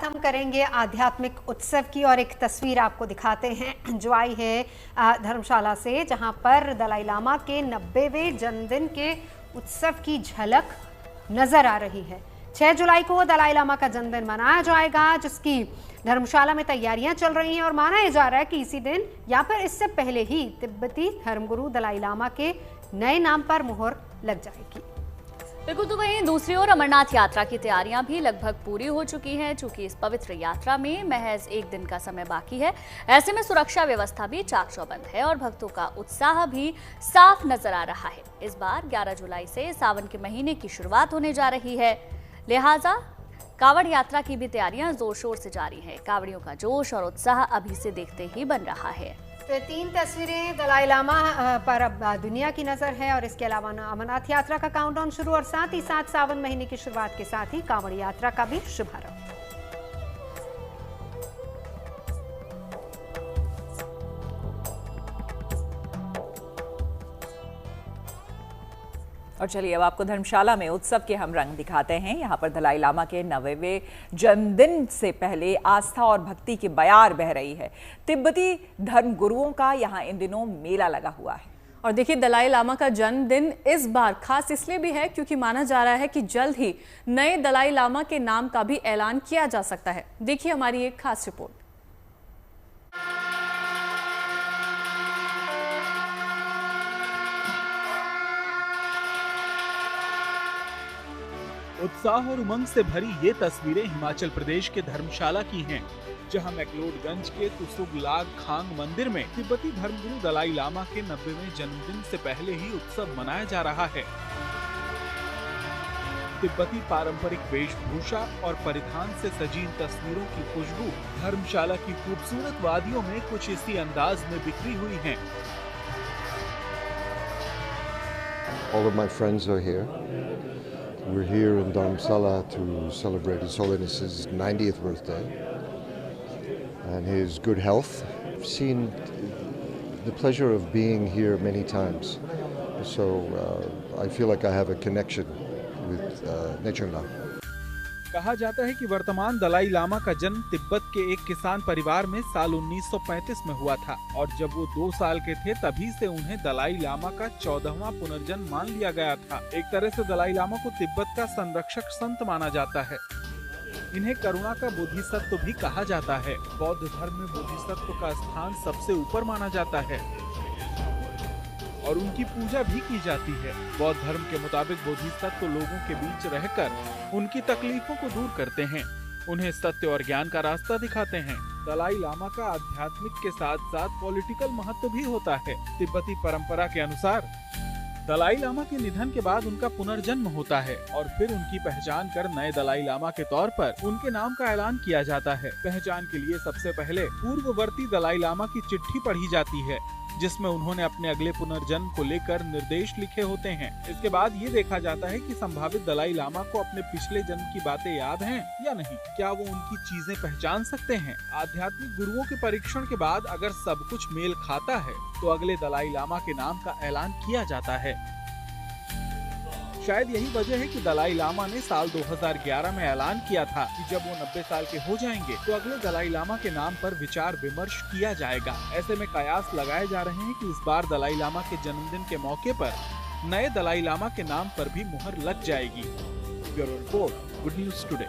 बात हम करेंगे आध्यात्मिक उत्सव की और एक तस्वीर आपको दिखाते हैं जो आई है धर्मशाला से, जहां पर दलाई लामा के 90वें जन्मदिन के उत्सव की झलक नजर आ रही है। 6 जुलाई को दलाई लामा का जन्मदिन मनाया जाएगा, जिसकी धर्मशाला में तैयारियां चल रही हैं और माना जा रहा है कि इसी दिन या फिर इससे पहले ही तिब्बती धर्मगुरु दलाई लामा के नए नाम पर मुहर लग जाएगी। बिल्कुल, तो वहीं दूसरी ओर अमरनाथ यात्रा की तैयारियां भी लगभग पूरी हो चुकी हैं। चूंकि इस पवित्र यात्रा में महज एक दिन का समय बाकी है, ऐसे में सुरक्षा व्यवस्था भी चाक चौबंद है और भक्तों का उत्साह भी साफ नजर आ रहा है। इस बार 11 जुलाई से सावन के महीने की शुरुआत होने जा रही है, लिहाजा कांवड़ यात्रा की भी तैयारियां जोर शोर से जारी है। कांवड़ियों का जोश और उत्साह अभी से देखते ही बन रहा है। तो 3 तस्वीरें दलाई लामा पर अब दुनिया की नजर है और इसके अलावा अमरनाथ यात्रा का काउंटडाउन शुरू और साथ ही साथ सावन महीने की शुरुआत के साथ ही कांवड़ यात्रा का भी शुभारंभ। और चलिए अब आपको धर्मशाला में उत्सव के हम रंग दिखाते हैं। यहाँ पर दलाई लामा के 90वें जन्मदिन से पहले आस्था और भक्ति की बयार बह रही है। तिब्बती धर्म गुरुओं का यहाँ इन दिनों मेला लगा हुआ है। और देखिए, दलाई लामा का जन्मदिन इस बार खास इसलिए भी है क्योंकि माना जा रहा है कि जल्द ही नए दलाई लामा के नाम का भी ऐलान किया जा सकता है। देखिए हमारी एक खास रिपोर्ट। उत्साह और उमंग से भरी ये तस्वीरें हिमाचल प्रदेश के धर्मशाला की हैं, जहां मैक्लोडगंज के तुसुगलाग खांग मंदिर में तिब्बती धर्मगुरु दलाई लामा के 90वें जन्मदिन से पहले ही उत्सव मनाया जा रहा है। तिब्बती पारंपरिक वेशभूषा और परिधान से सजी इन तस्वीरों की खुशबू धर्मशाला की खूबसूरत वादियों में कुछ इसी अंदाज में बिखरी हुई है। All of my friends are here. We're here in Dharamsala to celebrate His Holiness's 90th birthday and his good health. I've seen the pleasure of being here many times, so I feel like I have a connection with nature now. कहा जाता है कि वर्तमान दलाई लामा का जन्म तिब्बत के एक किसान परिवार में साल 1935 में हुआ था और जब वो 2 साल के थे तभी से उन्हें दलाई लामा का 14वां पुनर्जन्म मान लिया गया था। एक तरह से दलाई लामा को तिब्बत का संरक्षक संत माना जाता है। इन्हें करुणा का बोधिसत्व भी कहा जाता है। बौद्ध धर्म में बोधिसत्व का स्थान सबसे ऊपर माना जाता है और उनकी पूजा भी की जाती है। बौद्ध धर्म के मुताबिक बोधिसत्व लोगों के बीच रहकर उनकी तकलीफों को दूर करते हैं, उन्हें सत्य और ज्ञान का रास्ता दिखाते हैं। दलाई लामा का आध्यात्मिक के साथ साथ पॉलिटिकल महत्व भी होता है। तिब्बती परंपरा के अनुसार दलाई लामा के निधन के बाद उनका पुनर्जन्म होता है और फिर उनकी पहचान कर नए दलाई लामा के तौर पर उनके नाम का ऐलान किया जाता है। पहचान के लिए सबसे पहले पूर्ववर्ती दलाई लामा की चिट्ठी पढ़ी जाती है, जिसमें उन्होंने अपने अगले पुनर्जन्म को लेकर निर्देश लिखे होते हैं। इसके बाद ये देखा जाता है कि संभावित दलाई लामा को अपने पिछले जन्म की बातें याद हैं या नहीं, क्या वो उनकी चीजें पहचान सकते हैं। आध्यात्मिक गुरुओं के परीक्षण के बाद अगर सब कुछ मेल खाता है तो अगले दलाई लामा के नाम का ऐलान किया जाता है। शायद यही वजह है कि दलाई लामा ने साल 2011 में ऐलान किया था कि जब वो 90 साल के हो जाएंगे तो अगले दलाई लामा के नाम पर विचार विमर्श किया जाएगा। ऐसे में कयास लगाए जा रहे हैं कि इस बार दलाई लामा के जन्मदिन के मौके पर नए दलाई लामा के नाम पर भी मुहर लग जाएगी। Bureau report, good news today.